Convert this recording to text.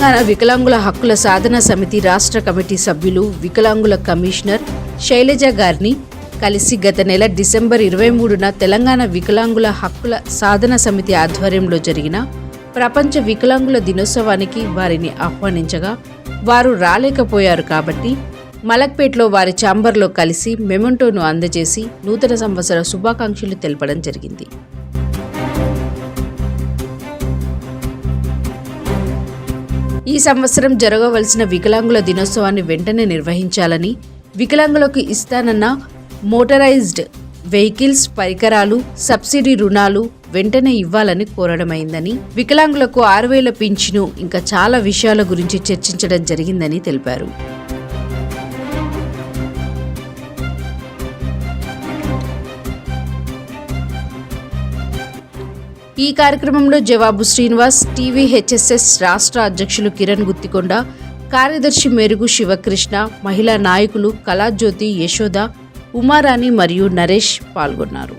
తెలంగాణ వికలాంగుల హక్కుల సాధన సమితి రాష్ట్ర కమిటీ సభ్యులు వికలాంగుల కమిషనర్ శైలజ గారిని కలిసి గత నెల డిసెంబర్ 23న తెలంగాణ వికలాంగుల హక్కుల సాధన సమితి ఆధ్వర్యంలో జరిగిన ప్రపంచ వికలాంగుల దినోత్సవానికి వారిని ఆహ్వానించగా వారు రాలేకపోయారు కాబట్టి మలక్పేట్లో వారి ఛాంబర్లో కలిసి మెమెంటోను అందజేసి నూతన సంవత్సర శుభాకాంక్షలు తెలపడం జరిగింది. ఈ సంవత్సరం జరగవలసిన వికలాంగుల దినోత్సవాన్ని వెంటనే నిర్వహించాలని, వికలాంగులకు ఇస్తానన్న మోటరైజ్డ్ వెహికల్స్, పరికరాలు, సబ్సిడీ రుణాలు వెంటనే ఇవ్వాలని కోరడమైందని, వికలాంగులకు 6,000 పింఛను ఇంకా చాలా విషయాల గురించి చర్చించడం జరిగిందని తెలిపారు. ఈ కార్యక్రమంలో జవాబు శ్రీనివాస్, టీవీహెచ్ఎస్ఎస్ రాష్ట్ర అధ్యక్షులు కిరణ్ గుత్తికొండ, కార్యదర్శి మెరుగు శివకృష్ణ, మహిళా నాయకులు కళాజ్యోతి, యశోద, ఉమారాణి మరియు నరేష్ పాల్గొన్నారు.